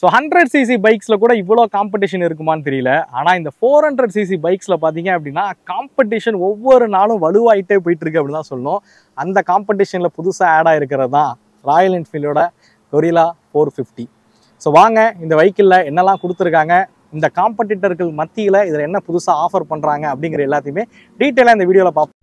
So 100cc பைக்ஸில் கூட இவ்வளோ competition இருக்குமான்னு தெரியல. ஆனால் இந்த 400cc பைக்ஸில் பார்த்தீங்க அப்படின்னா காம்படிஷன் ஒவ்வொரு நாளும் வலுவாயிட்டே போயிட்டு இருக்கு அப்படின்னு தான் சொல்லணும். அந்த காம்படிஷனில் புதுசாக ஆட் ஆகிருக்கிறது தான் ராயல் என்ஃபீல்டோட கொரில்லா 450. ஸோ வாங்க இந்த வெஹிக்கிளில் என்னெல்லாம் கொடுத்துருக்காங்க, இந்த காம்படிட்டர்கள் மத்தியில் இதில் என்ன புதுசாக ஆஃபர் பண்ணுறாங்க அப்படிங்கிற எல்லாத்தையுமே டீட்டெயிலாக இந்த வீடியோவில் பார்ப்போம்.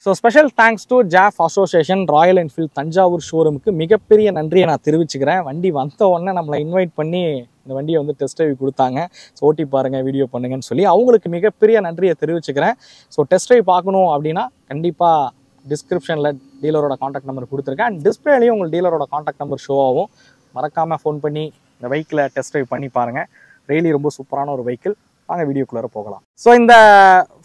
ஸோ ஸ்பெஷல் தேங்க்ஸ் டு ஜாஃப் அசோசியேஷன் ராயல் என்ஃபீல்ட் தஞ்சாவூர் ஷோரூமுக்கு மிகப்பெரிய நன்றியை நான் தெரிவிச்சுக்கிறேன். வண்டி வந்த உடனே நம்மளை இன்வைட் பண்ணி இந்த வண்டியை வந்து டெஸ்ட் ட்ரைவ் கொடுத்தாங்க. ஸோ ஓட்டி பாருங்கள், வீடியோ பண்ணுங்கன்னு சொல்லி அவங்களுக்கு மிகப்பெரிய நன்றியை தெரிவிச்சுக்கிறேன். ஸோ டெஸ்ட் ட்ரைவ் பார்க்கணும் அப்படின்னா கண்டிப்பாக டிஸ்கிரிப்ஷனில் டீலரோட காண்டாக்ட் நம்பர் கொடுத்துருக்கேன். அண்ட் டிஸ்பிளேலையும் உங்கள் டீலரோட காண்டாக்ட் நம்பர் ஷோ ஆகும். மறக்காமல் ஃபோன் பண்ணி இந்த வெஹிக்கிளை டெஸ்ட் ட்ரைவ் பண்ணி பாருங்கள். ரியலி ரொம்ப சூப்பரான ஒரு வெஹிக்கிள். வாங்க வீடியோக்குள்ளே போகலாம். ஸோ இந்த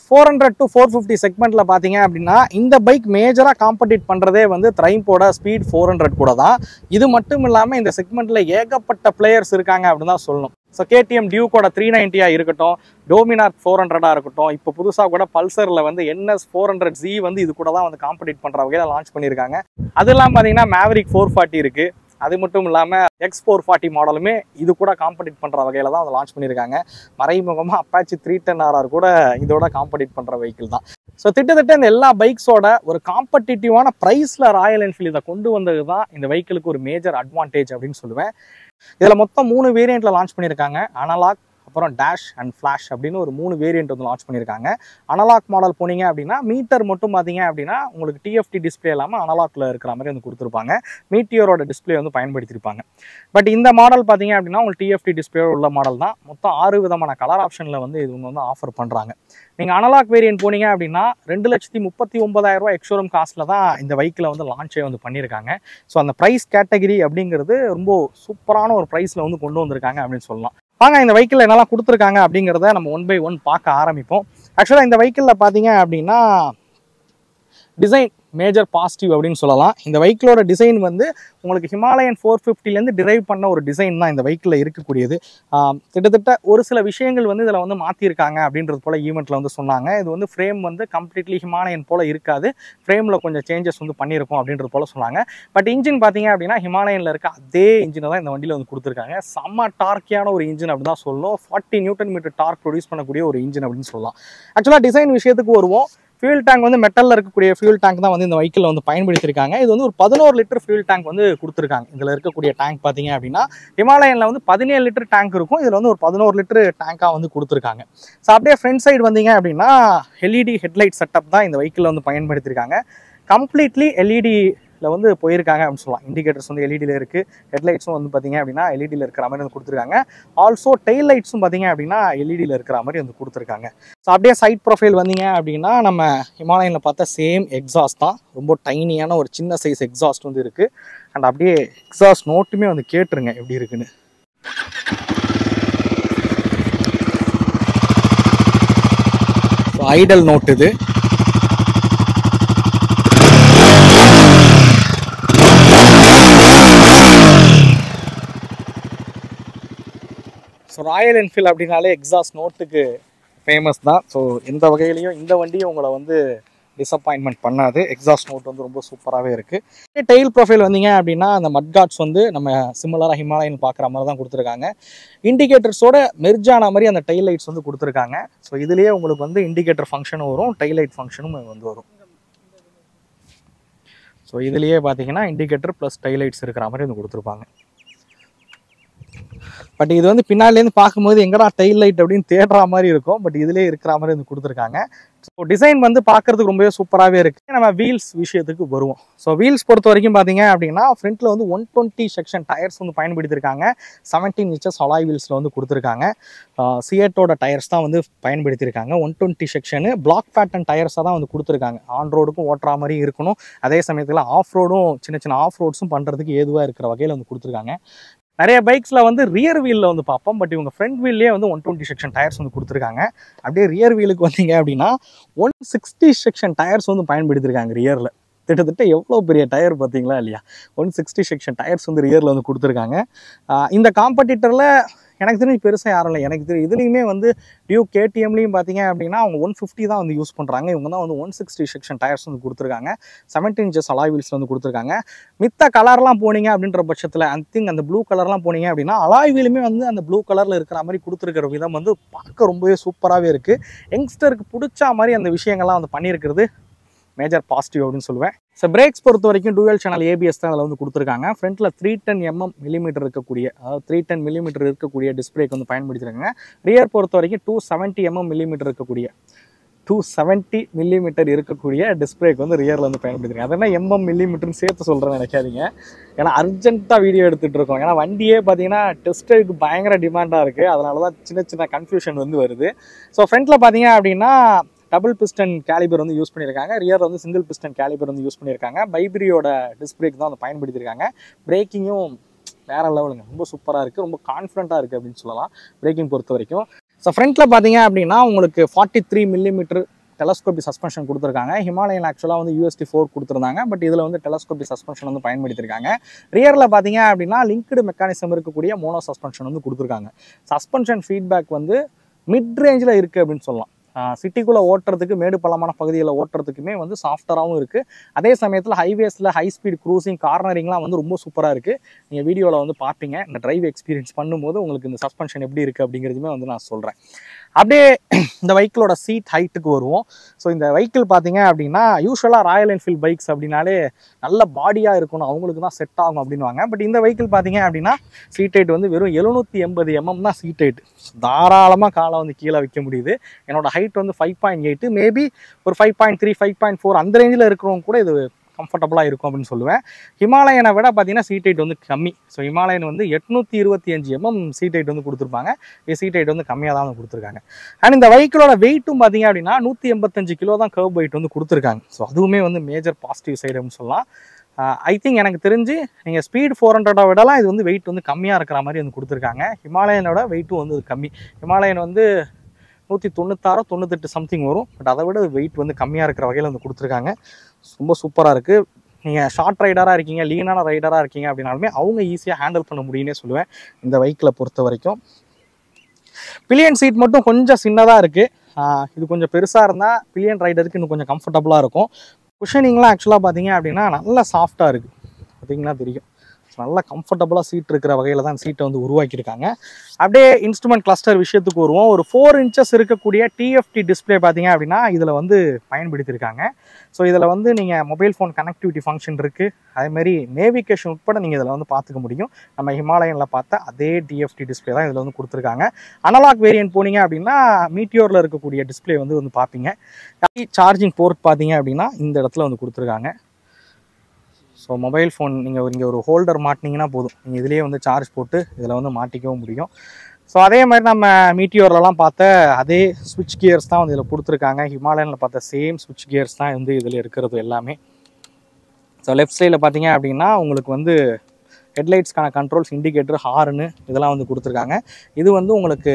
400 to 450 செக்மெண்ட்டில் பார்த்தீங்க அப்படின்னா இந்த பைக் மேஜராக காம்படிட் பண்ணுறதே வந்து த்ரைம்போட ஸ்பீட் 400 கூட தான். இது மட்டும் இல்லாமல் இந்த செக்மெண்ட்டில் ஏகப்பட்ட பிளேயர்ஸ் இருக்காங்க அப்படின்னு தான் சொல்லணும். ஸோ கேடிஎம் டியூக்கோட 390 இருக்கட்டும், டோமினார் 400 இருக்கட்டும், இப்போ புதுசாக கூட பல்சரில் வந்து NS 400Z வந்து இது கூட தான் வந்து காம்படிட் பண்ணுற வகையில் லான்ச் பண்ணியிருக்காங்க. அது இல்லாமல் பார்த்தீங்கன்னா மேவரிக் 440 இருக்குது. அது மட்டும் இல்லாமல் X440 மாடலுமே இது கூட காம்படிட் பண்ணுற வகையில் தான் அதை லான்ச் பண்ணியிருக்காங்க. மறைமுகமாக அப்பாச்சி 310RR கூட இதோட காம்படிட் பண்ணுற வெஹிக்கிள் தான். ஸோ திட்டத்தட்ட இந்த எல்லா பைக்ஸோட ஒரு காம்படிட்டிவான ப்ரைஸில் ராயல் என்ஃபீல்டு இதை கொண்டு வந்தது தான் இந்த வெஹிக்கிளுக்கு ஒரு மேஜர் அட்வான்டேஜ் அப்படின்னு சொல்லுவேன். இதில் மொத்தம் 3 வேரியண்ட்டில் லான்ச் பண்ணியிருக்காங்க. அனலாக், அப்புறம் டேஷ் அண்ட் ஃப்ளாஷ் அப்படின்னு ஒரு 3 வேரியண்ட் வந்து லான்ச் பண்ணியிருக்காங்க. அனலாக் மாடல் போனீங்க அப்படின்னா மீட்டர் மட்டும் பார்த்தீங்க அப்படின்னா உங்களுக்கு டிஎஃப்டி டிஸ்பிளே இல்லாமல் அனலாக்ல இருக்கிற மாதிரி வந்து கொடுத்துருப்பாங்க. மீட்டியரோட டிஸ்பிளே வந்து பயன்படுத்தியிருப்பாங்க. பட் இந்த மாடல் பார்த்தீங்க அப்படின்னா உங்களுக்கு டிஎஃப்டி டிஸ்பிளே உள்ள மாடல் தான். மொத்தம் 6 விதமான கலர் ஆப்ஷனில் வந்து இது வந்து ஆஃபர் பண்ணுறாங்க. நீங்கள் அனலாக் வேரியன்ட் போனீங்க அப்படின்னா 2,39,000 எக்ஸோரூம் காஸ்ட்டில் தான் இந்த வெஹிக்கிளை வந்து லான்ச்சே வந்து பண்ணியிருக்காங்க. ஸோ அந்த ப்ரைஸ் கேட்டகரி அப்படிங்கிறது ரொம்ப சூப்பரான ஒரு ப்ரைஸில் வந்து கொண்டு வந்திருக்காங்க அப்படின்னு சொல்லலாம். வாங்க இந்த வெஹிக்கிளில் என்னெல்லாம் கொடுத்துருக்காங்க அப்படிங்கிறத நம்ம 1 by 1 பார்க்க ஆரம்பிப்போம். ஆக்சுவலாக இந்த வெஹிக்கிளில் பார்த்தீங்க அப்படின்னா டிசைன் மேஜர் பாசிட்டிவ் அப்படின்னு சொல்லலாம். இந்த வெஹிக்கிளோட டிசைன் வந்து உங்களுக்கு ஹிமாலயன் 450லேருந்து டிரைவ் பண்ண ஒரு டிசைன் தான் இந்த வெஹிக்கிளில் இருக்கக்கூடியது. கிட்டத்தட்ட ஒரு சில விஷயங்கள் வந்து இதில் வந்து மாற்றிருக்காங்க அப்படின்றது போல் ஈவெண்ட்டில் வந்து சொன்னாங்க. இது வந்து ஃப்ரேம் வந்து கம்ப்ளீட்லி ஹிமாலயன் போல் இருக்காது, ஃப்ரேமில் கொஞ்சம் சேஞ்சஸ் வந்து பண்ணியிருக்கோம் அப்படின்றது போல் சொன்னாங்க. பட் இன்ஜின் பார்த்தீங்க அப்படின்னா ஹிமாலயனில் இருக்க அதே இன்ஜினை தான் இந்த வண்டியில் வந்து கொடுத்துருக்காங்க. செம்ம டார்க்கியான ஒரு இன்ஜின் அப்படின்னு தான் சொல்லணும். 40 Nm டார்க் ப்ரொடியூஸ் பண்ணக்கூடிய ஒரு இன்ஜின் அப்படின்னு சொல்லலாம். ஆக்சுவலாக டிசைன் விஷயத்துக்கு வருவோம். ஃபியூல் டேங்க் வந்து மெட்டலில் இருக்கக்கூடிய ஃபியூல் டேங்க் தான் வந்து இந்த வெஹிக்கிளில் வந்து பயன்படுத்தியிருக்காங்க. இது வந்து ஒரு 11 லிட்டர் ஃபியூல் டேங்க் வந்து கொடுத்துருக்காங்க. இதில் இருக்கக்கூடிய டேங்க் பார்த்தீங்க அப்படின்னா ஹிமாலயனில் வந்து 17 லிட்டர் டேங்க் இருக்கும். இதில் வந்து ஒரு 11 லிட்டர் டேங்காக வந்து கொடுத்துருக்காங்க. ஸோ அப்படியே ஃப்ரண்ட் சைடு வந்தீங்க அப்படின்னா எல்இடி ஹெட்லைட் செட்டப் தான் இந்த வெஹிக்கிளில் வந்து பயன்படுத்தியிருக்காங்க. கம்ப்ளீட்லி எல்இடியில் வந்து போயிருக்காங்க அப்படின்னு சொல்லலாம். இண்டிகேட்டர்ஸ் வந்து எல்இடியில் இருக்குது, ஹெட்லைட்ஸும் வந்து பார்த்தீங்க அப்படின்னா எல்இடியில் இருக்கிற மாதிரி வந்து கொடுத்துருக்காங்க. ஆல்சோ டெயில் லைட்ஸும் பார்த்தீங்க அப்படின்னா எல்இடியில் இருக்கிற மாதிரி வந்து கொடுத்துருக்காங்க. ஸோ அப்படியே சைட் ப்ரொஃபைல் வந்தீங்க அப்படின்னா நம்ம ஹிமாலயனில் பார்த்தா சேம் எக்ஸாஸ்ட் தான். ரொம்ப டைனியான ஒரு சின்ன சைஸ் எக்ஸாஸ்ட் வந்து இருக்குது. அண்ட் அப்படியே எக்ஸாஸ்ட் நோட்டுமே வந்து கேட்டுருங்க எப்படி இருக்குன்னு. ஸோ ஐடல் நோட் இது. ஸோ ராயல் என்ஃபீல்டு அப்படின்னாலே எக்ஸாஸ்ட் நோட்டுக்கு ஃபேமஸ் தான். ஸோ எந்த வகையிலையும் இந்த வண்டியும் உங்களை வந்து டிசப்பாயின்மெண்ட் பண்ணாது. எக்ஸாஸ்ட் நோட் வந்து ரொம்ப சூப்பராகவே இருக்குது. டெயில் ப்ரொஃபைல் வந்தீங்க அப்படின்னா அந்த மட் கார்ட்ஸ் வந்து நம்ம சிமிலராக ஹிமாலயன் பார்க்குற மாதிரி தான் கொடுத்துருக்காங்க. இண்டிகேட்டர்ஸோட மெர்ஜான மாதிரி அந்த டெயில் லைட்ஸ் வந்து கொடுத்துருக்காங்க. ஸோ இதுலேயே உங்களுக்கு வந்து இண்டிகேட்டர் ஃபங்க்ஷனும் வரும், டெயில் லைட் ஃபங்க்ஷனும் வந்து வரும். ஸோ இதுலேயே பார்த்தீங்கன்னா இண்டிகேட்டர் ப்ளஸ் டெயில் லைட்ஸ் இருக்கிற மாதிரி வந்து கொடுத்துருப்பாங்க. பட் இது வந்து பின்னாலேருந்து பார்க்கும்போது எங்கடா டெயில் லைட் அப்படின்னு தேடுற மாதிரி இருக்கும். பட் இதுலேயே இருக்கிற மாதிரி வந்து கொடுத்துருக்காங்க. ஸோ டிசைன் வந்து பார்க்குறதுக்கு ரொம்பவே சூப்பராகவே இருக்குது. நம்ம வீல்ஸ் விஷயத்துக்கு வருவோம். ஸோ வீல்ஸ் பொறுத்த வரைக்கும் பார்த்தீங்க அப்படின்னா ஃப்ரண்ட்டில் வந்து 120 செக்ஷன் டயர்ஸ் வந்து பயன்படுத்தியிருக்காங்க. 17 inches அலாய் வீல்ஸில் வந்து கொடுத்துருக்காங்க. சியட்டோட டயர்ஸ் தான் வந்து பயன்படுத்தியிருக்காங்க. 120 செக்ஷனு பிளாக் பேட்டர்ன் டயர்ஸாக தான் வந்து கொடுத்துருக்காங்க. ஆன் ரோடுக்கும் ஓட்டுற மாதிரி இருக்கணும், அதே சமயத்தில் ஆஃப் ரோடும் சின்ன சின்ன ஆஃப் ரோட்ஸும் பண்ணுறதுக்கு ஏதுவாக இருக்கிற வகையில் வந்து கொடுத்துருக்காங்க. நிறைய பைக்ஸில் வந்து ரியர் வீலில் வந்து பார்ப்போம். பட் இவங்க ஃப்ரண்ட் வீல்லே வந்து 120 செக்ஷன் டயர்ஸ் வந்து கொடுத்துருக்காங்க. அப்படியே ரியர் வீலுக்கு வந்தீங்க அப்படின்னா 160 செக்ஷன் டயர்ஸ் வந்து பயன்படுத்தியிருக்காங்க ரியரில். கிட்டத்தட்ட எவ்வளோ பெரிய டயர் பார்த்தீங்களா இல்லையா? 160 செக்ஷன் டயர்ஸ் வந்து ரியரில் வந்து கொடுத்துருக்காங்க. இந்த காம்படிட்டரில் எனக்கு தெரிஞ்சு பெருசாக யாரும் இல்லை. எனக்கு தெரியும் இதுலேயுமே வந்து டியூக் கேடிஎம்லேயும் பார்த்தீங்க அப்படின்னா அவங்க 150 தான் வந்து யூஸ் பண்ணுறாங்க. இவங்க தான் வந்து 160 செக்ஷன் டயர்ஸ் வந்து கொடுத்துருக்காங்க. 17 inches அலாய் வீல்ஸ் வந்து கொடுத்துருக்காங்க. மித்த கலர்லாம் போனீங்க அப்படின்ற பட்சத்தில் ஐ திங்க் அந்த ப்ளூ கலர்லாம் போனீங்க அப்படின்னா அலாய் வீலுமே வந்து அந்த ப்ளூ கலரில் இருக்கிற மாதிரி கொடுத்துருக்கிற விதம் வந்து பார்க்க ரொம்பவே சூப்பராகவே இருக்குது. யங்ஸ்டருக்கு பிடிச்ச மாதிரி அந்த விஷயங்கள்லாம் வந்து பண்ணியிருக்கிறது மேஜர் பாசிட்டிவ் அப்படின்னு சொல்லுவேன். ஸோ பிரேக்ஸ் பொறுத்த வரைக்கும் டூயல் சேனல் ஏபிஎஸ் தான் அதில் வந்து கொடுத்துருக்காங்க. ஃப்ரண்ட்டில் 310 mm இருக்கக்கூடிய, அதாவது 310 mm இருக்கக்கூடிய டிஸ்பிளேக்கு வந்து பயன்படுத்திருக்காங்க. ரியர் பொறுத்த வரைக்கும் 270 mm இருக்கக்கூடிய 270 mm இருக்கக்கூடிய டிஸ்பிளேக்கு வந்து ரியரில் வந்து பயன்படுத்திருக்காங்க. அதெல்லாம் மில்லிமீட்டர்னு சேர்த்து சொல்கிறேன்னு நினைக்காதீங்க. ஏன்னா அர்ஜென்ட்டாக வீடியோ எடுத்துகிட்டு இருக்கோம். ஏன்னா வண்டியே பார்த்தீங்கன்னா டெஸ்ட்டுக்கு பயங்கர டிமாண்டாக இருக்குது. அதனால தான் சின்ன சின்ன கன்ஃபியூஷன் வந்து வருது. ஸோ ஃப்ரண்ட்டில் பார்த்தீங்க அப்படின்னா டபுள் பிஸ்டன் கேலிபர் வந்து யூஸ் பண்ணியிருக்காங்க. ரியர் வந்து சிங்கிள் பிஸ்டன் கேலிபர் வந்து யூஸ் பண்ணியிருக்காங்க. பைப்ரியோட டிஸ்பிளேக்கு தான் வந்து பயன்படுத்தியிருக்காங்க. பிரேக்கிங்கும் வேறு லெவலுங்க, ரொம்ப சூப்பராக இருக்குது, ரொம்ப கான்ஃபிடண்ட்டாக இருக்குது அப்படின்னு சொல்லலாம் பிரேக்கிங் பொறுத்த வரைக்கும். ஸோ ஃப்ரண்ட்டில் பார்த்தீங்க அப்படின்னா உங்களுக்கு 43 mm டெலஸ்கோபி சஸ்பென்ஷன் கொடுத்துருக்காங்க. ஹிமாலயன் ஆக்சுவலாக வந்து USD4 கொடுத்துருந்தாங்க. பட் இதில் வந்து டெலஸ்கோபி சஸ்பென்ஷன் வந்து பயன்படுத்தியிருக்காங்க. ரியரில் பார்த்தீங்க அப்படின்னா லிங்க்டு மெக்கானிசம் இருக்கக்கூடிய மோனோ சஸ்பென்ஷன் வந்து கொடுத்துருக்காங்க. சஸ்பென்ஷன் ஃபீட்பேக் வந்து மிட் ரேஞ்சில் இருக்குது அப்படின்னு சொல்லலாம். சிட்டிக்குள்ளே ஓட்டுறதுக்கு, மேடு பள்ளமான பகுதியில் ஓட்டுறதுக்குமே வந்து சாஃப்டராகவும் இருக்குது. அதே சமயத்தில் ஹைவேஸில் ஹை ஸ்பீட் க்ரூசிங், கார்னரிங்லாம் வந்து ரொம்ப சூப்பராக இருக்குது. நீங்கள் வீடியோவில் வந்து பார்ப்பீங்க. இந்த டிரைவ் எக்ஸ்பீரியன்ஸ் பண்ணும்போது உங்களுக்கு இந்த சஸ்பென்ஷன் எப்படி இருக்குது அப்படிங்கிறதுமே வந்து நான் சொல்கிறேன். அப்படியே இந்த வெஹிக்கிளோட சீட் ஹைட்டுக்கு வருவோம். ஸோ இந்த வெஹிக்கிள் பார்த்தீங்க அப்படின்னா யூஸ்வலாக ராயல் என்ஃபீல்ட் பைக்ஸ் அப்படின்னாலே நல்ல பாடியாக இருக்கணும், அவங்களுக்கு தான் செட் ஆகும் அப்படின்வாங்க. பட் இந்த வெஹிக்கிள் பார்த்தீங்க அப்படின்னா சீட் ஹைட் வந்து வெறும் 780 mm தான் சீட் ஹைட். தாராளமாக காலை வந்து கீழே வைக்க முடியுது. என்னோட ஹைட் வந்து 5.8, மேபி ஒரு 5.3, 5.4 அந்த ரேஞ்சில் இருக்கிறவங்க கூட இது கம்ஃபர்டபுளாக இருக்கும் அப்படின்னு சொல்லுவேன். ஹிமாலயனை விட பார்த்தீங்கன்னா சீட் ஹைட் வந்து கம்மி. ஸோ ஹிமாலயன் வந்து 825 mm சீட் ஹைட் வந்து கொடுத்துருப்பாங்க. சீட் ஹைட் வந்து கம்மியாக தான் வந்து கொடுத்துருக்காங்க. அண்ட் இந்த வெஹிக்கிளோட வெயிட்டும் பார்த்தீங்க அப்படின்னா 185 கிலோ தான் கர்வ் வெயிட் வந்து கொடுத்துருக்காங்க. ஸோ அதுவுமே வந்து மேஜர் பாசிட்டிவ் சைடு அப்படின்னு சொல்லலாம். ஐ திங்க் எனக்கு தெரிஞ்சு நீங்கள் ஸ்பீட் 400 விடலாம் இது வந்து வெயிட் வந்து கம்மியாக இருக்கிற மாதிரி வந்து கொடுத்துருக்காங்க. ஹிமாலயனோட வெயிட்டும் வந்து கம்மி. ஹிமாலயன் வந்து 196, 98 சம்திங் வரும். பட் அதை விட வெயிட் வந்து கம்மியாக இருக்கிற வகையில் வந்து கொடுத்துருக்காங்க. ரொம்ப சூப்பராக இருக்குது. நீங்கள் ஷார்ட் ரைடராக இருக்கீங்க, லீனான ரைடராக இருக்கீங்க அப்படின்னாலுமே அவங்க ஈஸியாக ஹேண்டில் பண்ண முடியும்னே சொல்லுவேன் இந்த வெஹிக்கிளை பொறுத்த வரைக்கும். பில்லியன் சீட் மட்டும் கொஞ்சம் சின்னதாக இருக்குது. இது கொஞ்சம் பெருசாக இருந்தால் பில்லியன் ரைடருக்கு இன்னும் கொஞ்சம் கம்ஃபர்டபுளாக இருக்கும். குஷனிங்லாம் ஆக்சுவலாக பார்த்தீங்க அப்படின்னா நல்லா சாஃப்டாக இருக்குது. பார்த்தீங்கன்னா தெரியும். நல்லா கம்ஃபர்டபுளாக சீட் இருக்கிற வகையில் தான் சீட்டை வந்து உருவாக்கியிருக்காங்க. அப்படியே இன்ஸ்ட்ருமெண்ட் கிளஸ்டர் விஷயத்துக்கு வருவோம். ஒரு 4 inches இருக்கக்கூடிய TFT டிஸ்பிளே பார்த்தீங்க அப்படின்னா இதில் வந்து பயன்படுத்தியிருக்காங்க. ஸோ இதில் வந்து நீங்கள் மொபைல் ஃபோன் கனெக்டிவிட்டி ஃபங்க்ஷன் இருக்குது. அதேமாதிரி நேவிகேஷன் உட்பட நீங்கள் இதில் வந்து பார்த்துக்க முடியும். நம்ம ஹிமாலயனில் பார்த்த அதே TFT டிஸ்பிளே தான் இதில் வந்து கொடுத்துருக்காங்க. அனலாக் வேரியன்ட் போனீங்க அப்படின்னா மீட்டியோரில் இருக்கக்கூடிய டிஸ்பிளே வந்து பார்ப்பீங்க. சார்ஜிங் போர்ட் பார்த்தீங்க அப்படின்னா இந்த இடத்துல வந்து கொடுத்துருக்காங்க. ஸோ மொபைல் ஃபோன் நீங்கள் இங்கே ஒரு ஹோல்டர் மாட்டினீங்கன்னா போதும், நீங்கள் இதிலேயே வந்து சார்ஜ் போட்டு இதில் வந்து மாட்டிக்கவும் முடியும். ஸோ அதே மாதிரி நம்ம மீட்டியோர்லலாம் பார்த்த அதே ஸ்விட்ச் கியர்ஸ் தான் வந்து இதில் கொடுத்துருக்காங்க. ஹிமாலயனில் பார்த்த சேம் ஸ்விட்ச் கியர்ஸ் தான் வந்து இதில் இருக்கிறது எல்லாமே. ஸோ லெஃப்ட் சைடில் பார்த்தீங்க அப்படின்னா உங்களுக்கு வந்து ஹெட்லைட்ஸ்க்கான கண்ட்ரோல்ஸ், இண்டிகேட்டர், ஹார்னு இதெல்லாம் வந்து கொடுத்துருக்காங்க. இது வந்து உங்களுக்கு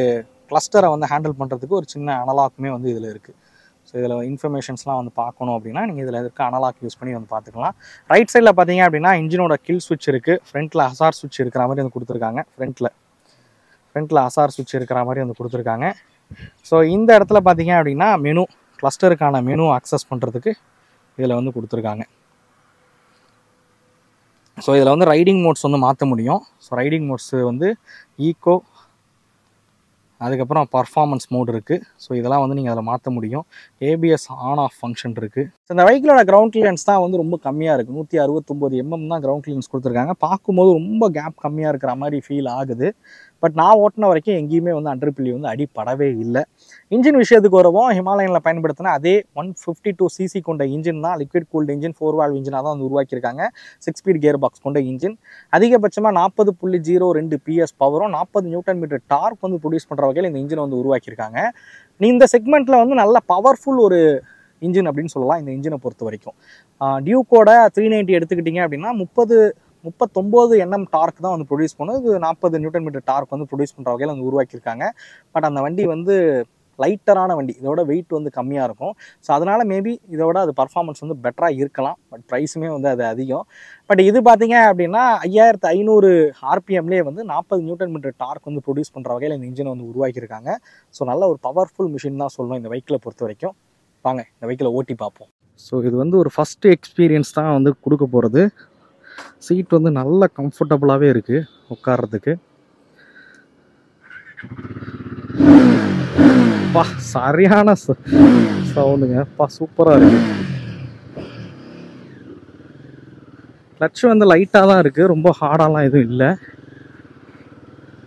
கிளஸ்டரை வந்து ஹேண்டில் பண்ணுறதுக்கு ஒரு சின்ன அனலாக்குமே வந்து இதில் இருக்குது. ஸோ இதில் இன்ஃபர்மேஷன்ஸ்லாம் வந்து பார்க்கணும் அப்படின்னா நீங்கள் இதில் இருக்க அனலாக் யூஸ் பண்ணி வந்து பார்த்துக்கலாம். ரைட் சைடில் பார்த்தீங்க அப்படின்னா இன்ஜினோட கில் ஸ்விட்ச் இருக்குது. ஃப்ரண்ட்டில் ஹசார் ஸ்விட்ச் இருக்கிற மாதிரி வந்து கொடுத்துருக்காங்க. ஃப்ரண்ட்டில் ஹசார் ஸ்விட்ச் இருக்கிற மாதிரி வந்து கொடுத்துருக்காங்க. ஸோ இந்த இடத்துல பார்த்தீங்க அப்படின்னா மெனு, கிளஸ்டருக்கான மெனு அக்சஸ் பண்ணுறதுக்கு இதில் வந்து கொடுத்துருக்காங்க. ஸோ இதில் வந்து ரைடிங் மோட்ஸ் வந்து மாற்ற முடியும். ஸோ ரைடிங் மோட்ஸ் வந்து ஈக்கோ, அதுக்கப்புறம் பர்ஃபார்மன்ஸ் மோட் இருக்குது. ஸோ இதெல்லாம் வந்து நீங்கள் அதில் மாற்ற முடியும். ABS ஆன் ஆஃப் ஃபங்க்ஷன் இருக்குது. ஸோ இந்த வெஹிக்கிளோட கிரவுண்ட் கிளியரன்ஸ் தான் வந்து ரொம்ப கம்மியாக இருக்குது. 169 mm தான் கிரவுண்ட் கிளியரன்ஸ் கொடுத்துருக்காங்க. பார்க்கும்போது ரொம்ப கேப் கம்மியாக இருக்கிற மாதிரி ஃபீல் ஆகுது. பட் நான் ஓட்டின வரைக்கும் எங்கேயுமே வந்து அண்டர்பில்லி வந்து அடிப்படவே இல்லை. இன்ஜின் விஷயத்துக்கு வருவோம். ஹிமாலயனில் பயன்படுத்தின அதே 152 cc கொண்ட இன்ஜின் தான், லிக்விட் கூல்டு இன்ஜின், 4 valve இன்ஜினாக தான் வந்து உருவாக்கியிருக்காங்க. 6 speed கியர் பாக்ஸ் கொண்ட இன்ஜின். அதிகபட்சமாக 40.02 PS பவரும் 40 Nm டார்க் வந்து ப்ரொடியூஸ் பண்ணுற வகையில் இந்த இன்ஜினை வந்து உருவாக்கியிருக்காங்க. இந்த செக்மெண்ட்டில் வந்து நல்ல பவர்ஃபுல் ஒரு இன்ஜின் அப்படின்னு சொல்லலாம் இந்த இன்ஜினை பொறுத்த வரைக்கும். டியூக்கோட 390 எடுத்துக்கிட்டிங்க அப்படின்னா 39 Nm டார்க் தான் வந்து ப்ரொடியூஸ் பண்ணும். இது 40 Nm டார்க் வந்து ப்ரொடியூஸ் பண்ணுற வகையில் வந்து உருவாக்கியிருக்காங்க. பட் அந்த வண்டி வந்து லைட்டரான வண்டி, இதோட வெயிட் வந்து கம்மியாக இருக்கும். ஸோ அதனால் மேபி இதோட அது பர்ஃபார்மன்ஸ் வந்து பெட்டராக இருக்கலாம். பட் ப்ரைஸுமே வந்து அது அதிகம். பட் இது பார்த்தீங்க அப்படின்னா 5500 ஆர்பிஎம்லேயே வந்து 40 நியூட்டன் மீட்டர் டார்க் வந்து ப்ரொடியூஸ் பண்ணுற வகையில் இந்த இன்ஜினை வந்து உருவாக்கியிருக்காங்க. ஸோ நல்ல ஒரு பவர்ஃபுல் மிஷின் தான் சொல்லணும் இந்த வெஹிக்கிளை பொறுத்த வரைக்கும். வாங்க இந்த வெஹிக்கிளை ஓட்டி பார்ப்போம். ஸோ இது வந்து ஒரு ஃபஸ்ட்டு எக்ஸ்பீரியன்ஸ் தான் வந்து கொடுக்க போகிறது. சீட் வந்து நல்ல கம்ஃபர்டபுளாகவே இருக்குது உட்கார்றதுக்கு. பா சரியான சவுண்டுங்க, பா சூப்பராக இருக்குது. கிளட்ச் வந்து லைட்டாக தான் இருக்குது, ரொம்ப ஹார்டாலாம் எதுவும் இல்லை.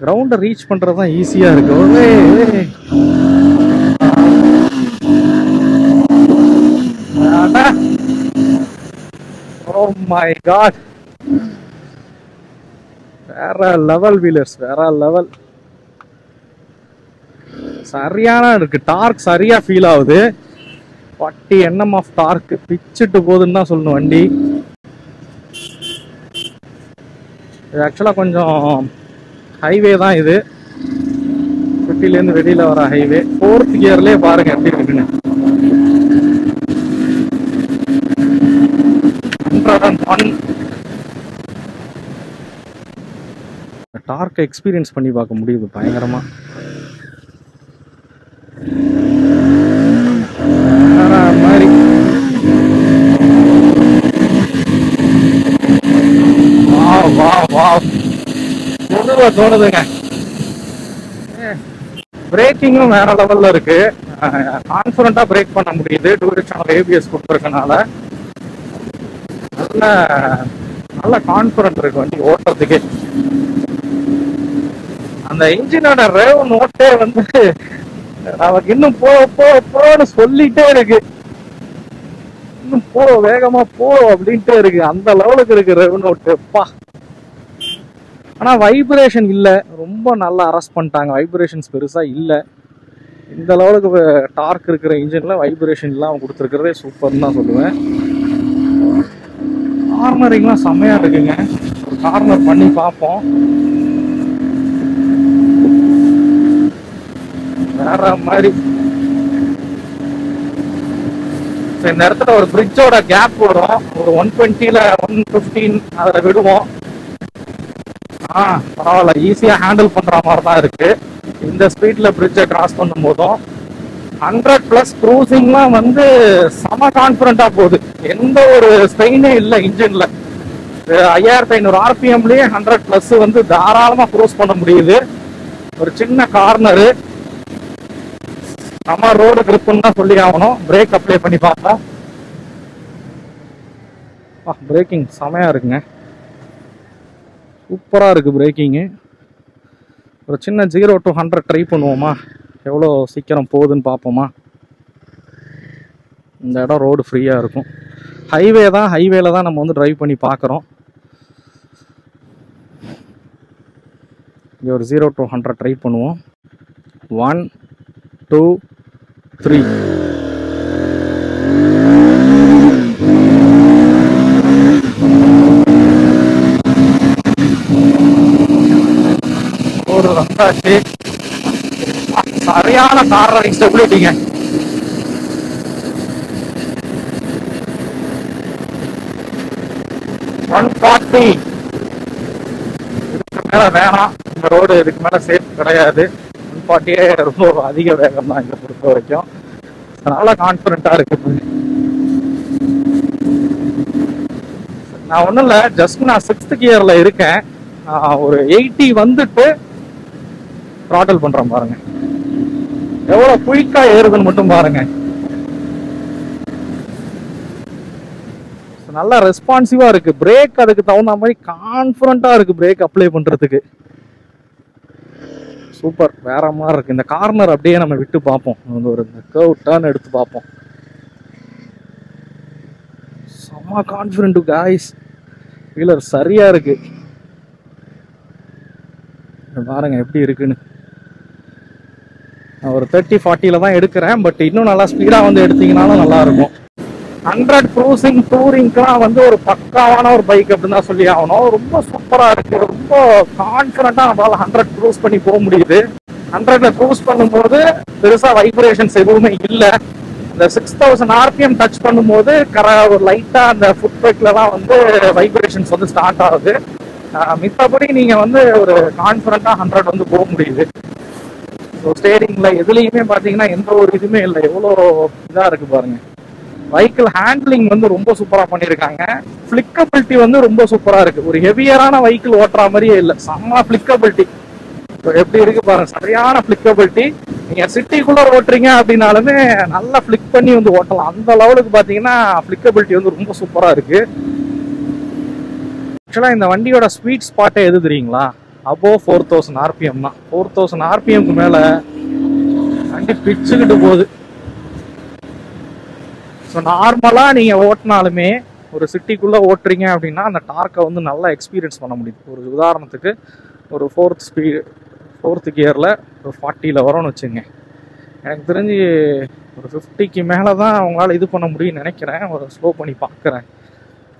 கிரவுண்டை ரீச் பண்ணுறது தான் ஈஸியாக இருக்குது. Oh my god, வேற லெவல் வீலர்ஸ், வேற லெவல். சரியான இருக்கு, டார்க் சரியா ஃபீல் ஆகுது. 40 Nm ஆஃப் டார்க் பிச்சுட்டு போகுதுன்னு தான் சொல்லணும் வண்டி. இது ஆக்சுவலாக கொஞ்சம் ஹைவே தான் இது, சிட்டிலேருந்து வெளியில் வர ஹைவே. 4th கியர்லேயே பாருங்க எப்படி இருக்குன்னு. 101 டார்க் எக்ஸ்பீரியன்ஸ் பண்ணி பார்க்க முடியுது பயங்கரமா. மாதிரி தோணுதுங்க. பிரேக்கிங்கும் வேற லெவல்ல இருக்கு, கான்ஃபிடண்டா பிரேக் பண்ண முடியுது. டூரிஸ்டான ஏபிஎஸ் கொடுத்துருக்கனால நல்ல கான்ஃபிடன்ட் இருக்கு வண்டி ஓட்டுறதுக்கு. அந்த இன்ஜினோட ரேவ் நோட்டே வந்து நமக்கு இன்னும் போன்னு சொல்லிட்டே இருக்கு. இன்னும் வேகமா அப்படின்ட்டே இருக்கு. அந்த லெவலுக்கு இருக்கு ரேவ் நோட்டுப்பா. ஆனா வைப்ரேஷன் இல்ல, ரொம்ப நல்லா அரெஸ்ட் பண்ணிட்டாங்க. வைப்ரேஷன்ஸ் பெருசா இல்ல. இந்த லெவலுக்கு டார்க் இருக்கிற இன்ஜின்ல வைப்ரேஷன் இல்லாம கொடுத்துருக்கிறதே சூப்பர்னு தான் சொல்லுவேன். கார்னரிங்லாம் செம்மையா இருக்குங்க. ஒரு கார்னர் பண்ணி பார்ப்போம். வேற மாதிரி இந்த இடத்துல ஒரு பிரிட்ஜோட கேப் வரும். ஒரு 120ல 115 அதில் விடுவோம். பரவாயில்ல, ஈஸியா ஹேண்டில் பண்ற மாதிரி தான் இருக்கு. இந்த ஸ்பீட்ல பிரிட்ஜை கிராஸ் பண்ணும் போதும் 100+ க்ரூசிங்லாம் வந்து செம கான்ஃபிடண்டா போகுது. எந்த ஒரு ஸ்ட்ரெயினே இல்லை இன்ஜின்ல. 5500 ஆர்பிஎம்லயே 100+ வந்து தாராளமா க்ரூஸ் பண்ண முடியுது. ஒரு சின்ன கார்னரு, நம்ம ரோடு கிரிப்புன்னு தான் சொல்லி ஆகணும். பிரேக் அப்ளை பண்ணி பார்ப்போம். பிரேக்கிங் செமையா இருக்குங்க, சூப்பரா இருக்கு பிரேக்கிங்கு. ஒரு சின்ன 0 to 100 ட்ரை பண்ணுவோமா, எவ்வளோ சீக்கிரம் போகுதுன்னு பார்ப்போமா. இந்த இடம் ரோடு ஃப்ரீயாக இருக்கும். ஹைவே தான், ஹைவேல தான் நம்ம வந்து டிரைவ் பண்ணி பார்க்குறோம். இங்கே ஒரு 0 to 100 ட்ரை பண்ணுவோம். 1 2 3. ஒரு வந்தாச்சு. சரியான கார்னரிங் ஸ்டெபிலிட்டிங்க. மேல வேணாம், இந்த ரோடு இதுக்கு மேல சேஃப் கிடையாது. 140 ரொம்ப அதிக வேகம் தான் இங்க பொறுத்த வரைக்கும். அதனால கான்பிடண்டா இருக்கு. நான் ஒன்றும் இல்லை, ஜஸ்ட் நான் 6th கியர்ல இருக்கேன். ஒரு 80 வந்துட்டு த்ராட்டில் பண்றேன் பாருங்க, எவ்வளவு குயிக்கா ஏறுதுன்னு மட்டும் பாருங்க. நல்லா ரெஸ்பான்சிவா இருக்கு. பிரேக் அதுக்கு தகுந்த மாதிரி கான்ஃபிடண்டா இருக்கு பிரேக் அப்ளை பண்றதுக்கு. சூப்பர், வேற மாதிரி இருக்கு. இந்த கார்னர் அப்படியே நம்ம விட்டு பார்ப்போம், ஒரு கர்வ் டர்ன் எடுத்து பார்ப்போம். செம்ம கான்ஃபிடென்ட் காய்ஸ், வீலர் சரியா இருக்கு. பாருங்க எப்படி இருக்குன்னு. நான் ஒரு 30-40ல தான் எடுக்கிறேன், பட் இன்னும் நல்லா ஸ்பீடா வந்து எடுத்தீங்கன்னாலும் நல்லா இருக்கும். 100 க்ரூசிங் டூரிங்க்குலாம் வந்து ஒரு பக்காவான ஒரு பைக் அப்படின்னு தான் சொல்லி ஆகணும். ரொம்ப சூப்பரா இருக்கு, ரொம்ப கான்ஃபிடண்டா நம்மளால 100 க்ரூஸ் பண்ணி போக முடியுது. 100ல க்ரூஸ் பண்ணும்போது பெருசா வைப்ரேஷன்ஸ் எதுவுமே இல்லை. இந்த 6000 RPM டச் பண்ணும்போது ஒரு லைட்டா அந்த ஃபுட் பேக்லலாம் வந்து வைப்ரேஷன்ஸ் வந்து ஸ்டார்ட் ஆகுது. மித்தபடி நீங்க வந்து ஒரு கான்ஃபிடண்டா 100 வந்து போக முடியுது. ஸோ ஸ்டேரிங்ல எதுலையுமே பாத்தீங்கன்னா எந்த ஒரு இதுவுமே இல்லை. எவ்வளோ இதா இருக்கு பாருங்க. வெஹிக்கிள் ஹேண்ட்லிங் வந்து ரொம்ப சூப்பரா பண்ணியிருக்காங்க. ஃபிளிக்கபிலிட்டி வந்து ரொம்ப சூப்பரா இருக்கு. ஒரு ஹெவியரான வெஹிக்கிள் ஓட்டுற மாதிரியே இல்லை, செம்ம ஃபிளிக்கபிலிட்டி எப்படி இருக்கு பாருங்க. சரியான ஃபிளிக்கபிலிட்டி. நீங்க சிட்டிக்குள்ள ஓட்டுறீங்க அப்படின்னாலுமே நல்லா ஃபிளிக் பண்ணி வந்து ஓட்டலாம். அந்த லெவலுக்கு பாத்தீங்கன்னா ஃபிளிக்கபிலிட்டி வந்து ரொம்ப சூப்பரா இருக்கு. ஆக்சுவலா இந்த வண்டியோட ஸ்வீட் ஸ்பாட்டே எது தெரியுங்களா? அபோவ் 4000 RPM தான். 4000 RPMக்கு மேல வண்டி பிச்சுக்கிட்டு போகுது. ஸோ நார்மலா நீங்க ஓட்டினாலுமே ஒரு சிட்டிக்குள்ள ஓட்டுறீங்க அப்படின்னா அந்த டார்க்கை வந்து நல்லா எக்ஸ்பீரியன்ஸ் பண்ண முடியுது. ஒரு உதாரணத்துக்கு ஒரு ஃபோர்த் கியரில் ஒரு 40ல் வரோன்னு வச்சுங்க. எனக்கு தெரிஞ்சு ஒரு 50க்கு மேலே தான் அவங்களால இது பண்ண முடியும்னு நினைக்கிறேன். ஒரு ஸ்லோ பண்ணி பார்க்குறேன்.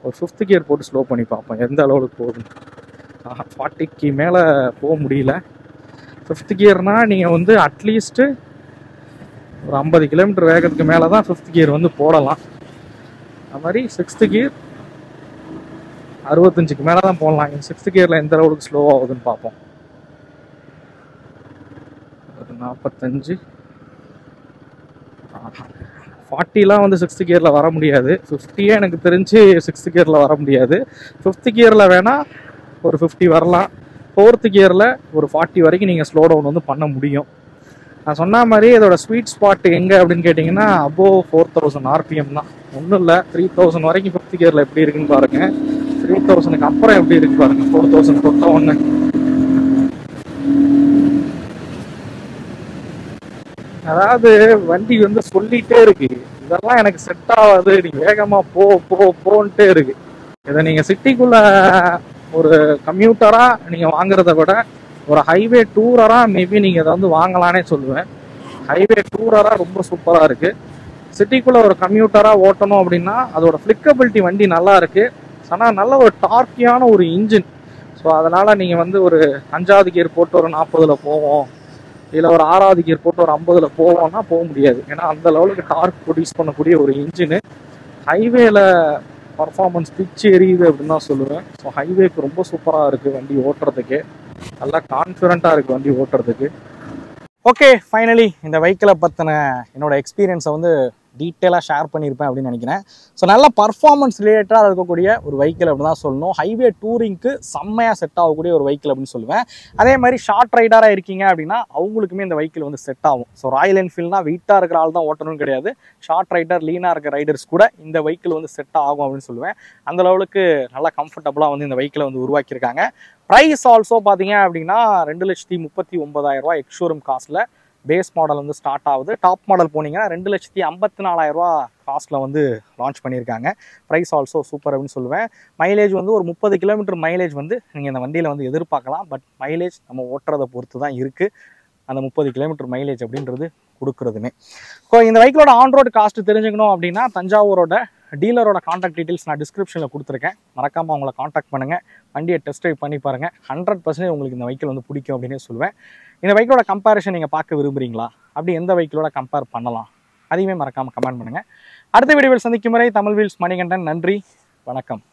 ஒரு 5th கியர் போட்டு ஸ்லோ பண்ணி பார்ப்பேன் எந்த அளவுக்கு போகுதுன்னு. 40க்கு மேலே போக முடியல. 5th கியர்னால் நீங்கள் வந்து அட்லீஸ்ட்டு ஒரு 50 கிலோமீட்டர் வேகத்துக்கு மேலே தான் 5th கியர் வந்து போடலாம். அது மாதிரி 6th கியர் 65க்கு மேலே தான் போடலாம். 6th கியரில் எந்த அளவுக்கு ஸ்லோ ஆகுதுன்னு பார்ப்போம். 45 40லாம் வந்து 6th கியரில் வர முடியாது. 50 எனக்கு தெரிஞ்சு 6th கியரில் வர முடியாது. 5th கியரில் வேணால் ஒரு 50 வரலாம். 4th கியரில் ஒரு 40 வரைக்கும் நீங்கள் ஸ்லோ டவுன் வந்து பண்ண முடியும். நான் சொன்ன மாதிரி இதோட ஸ்வீட் ஸ்பாட் எங்கே அப்படின்னு கேட்டிங்கன்னா அபோவ் 4000 RPM தான். ஒன்றும் இல்லை, 3000 வரைக்கும் 5th கியரில் எப்படி இருக்குன்னு பாருங்க. 3000க்கு அப்புறம் எப்படி இருக்கு பாருங்க. 4000 தொட்ட ஒன்று. அதாவது வண்டி வந்து சொல்லிட்டே இருக்கு, இதெல்லாம் எனக்கு செட் ஆகாது, நீ வேகமா போன்ட்டே இருக்கு. இதை நீங்க சிட்டிக்குள்ள ஒரு கம்யூட்டரா நீங்க வாங்குறத விட ஒரு ஹைவே டூரரா மேபி நீங்க இதை வந்து வாங்கலானே சொல்லுவேன். ஹைவே டூரரா ரொம்ப சூப்பரா இருக்கு. சிட்டிக்குள்ள ஒரு கம்யூட்டரா ஓட்டணும் அப்படின்னா அதோட ஃபிளிக்கபிலிட்டி வண்டி நல்லா இருக்கு. ஆனால் நல்ல ஒரு டார்க்கியான ஒரு இன்ஜின். ஸோ அதனால நீங்க வந்து ஒரு 5வது கியர் போட்டு ஒரு 40ல் போவோம், இல்லை ஒரு 6வது கியர் போட்டு ஒரு 50ல் போவோம்னா போக முடியாது. ஏன்னா அந்த லெவலுக்கு டார்க் ப்ரொடியூஸ் பண்ணக்கூடிய ஒரு இன்ஜினு. ஹைவேல பர்ஃபார்மன்ஸ் பிச்சு எரியுது அப்படின்னு தான் சொல்லுவேன். ஸோ ஹைவேக்கு ரொம்ப சூப்பராக இருக்குது வண்டி ஓட்டுறதுக்கு. நல்லா கான்ஃபிடண்ட்டாக இருக்குது வண்டி ஓட்டுறதுக்கு. ஓகே, ஃபைனலி இந்த வெஹிக்கிளை பற்றின என்னோட எக்ஸ்பீரியன்ஸை வந்து டீட்டெயிலாக ஷேர் பண்ணியிருப்பேன் அப்படின்னு நினைக்கிறேன். ஸோ நல்ல பர்ஃபார்மன்ஸ் ரிலேட்டடாக இருக்கக்கூடிய ஒரு வெஹிக்கிள் அப்படின்னு தான் சொல்லணும். ஹைவே டூரிங்க்கு செம்மையாக செட் ஆகக்கூடிய ஒரு வெஹிக்கிள் அப்படின்னு சொல்லுவேன். அதே மாதிரி ஷார்ட் ரைடராக இருக்கீங்க அப்படின்னா அவங்களுக்குமே இந்த வெஹிக்கிள் வந்து செட் ஆகும். ஸோ ராயல் என்ஃபீல்ட்னா வெயிட்டாக இருக்கிற ஆள் தான் ஓட்டணும்னு கிடையாது. ஷார்ட் ரைடர், லீனாக இருக்கிற ரைடர்ஸ் கூட இந்த வெஹிக்கிள் வந்து செட் ஆகும் அப்படின்னு சொல்லுவேன். அந்த லெவலுக்கு நல்லா கம்ஃபர்டபுளாக வந்து இந்த வெஹிக்கிளை வந்து உருவாக்கியிருக்காங்க. ப்ரைஸ் ஆல்சோ பார்த்தீங்க அப்படின்னா 2,39,000 எக்ஸ்ஷோரூம் காஸ்ட்டில் பேஸ் மாடல் வந்து ஸ்டார்ட் ஆகுது. டாப் மாடல் போனீங்கன்னா 2,54,000 காஸ்ட்டில் வந்து லான்ச் பண்ணியிருக்காங்க. ப்ரைஸ் ஆல்சோ சூப்பர் அப்படின்னு சொல்லுவேன். மைலேஜ் வந்து ஒரு 30 கிலோமீட்டர் மைலேஜ் வந்து நீங்கள் இந்த வண்டியில் வந்து எதிர்பார்க்கலாம். பட் மைலேஜ் நம்ம ஓட்டுறதை பொறுத்து தான் இருக்குது அந்த 30 கிலோமீட்டர் மைலேஜ் அப்படின்றது கொடுக்குறதுமே. ஸோ இந்த வெஹிக்கிளோட ஆன்ரோடு காஸ்ட் தெரிஞ்சுக்கணும் அப்படின்னா தஞ்சாவூரோட டீலரோட கான்டாக்ட் டீட்டெயில்ஸ் நான் டிஸ்கிரிப்ஷனில் கொடுத்துருக்கேன். மறக்காமல் அவங்கள கான்டாக்ட் பண்ணுங்கள். வண்டியை டெஸ்ட் ட்ரைவ் பண்ணி பாருங்கள். 100% உங்களுக்கு இந்த வெஹிக்கிள் வந்து பிடிக்கும் அப்படின்னே சொல்லுவேன். இந்த வெஹிக்கிளோட கம்பேரிஷன் நீங்கள் பார்க்க விரும்புகிறீங்களா? அப்படி எந்த வெஹிக்கிளோட கம்பேர் பண்ணலாம் அதையுமே மறக்காமல் கமெண்ட் பண்ணுங்கள். அடுத்த வீடியோவில் சந்திக்கும் வரை தமிழ் வீல்ஸ் மணிகண்டன். நன்றி, வணக்கம்.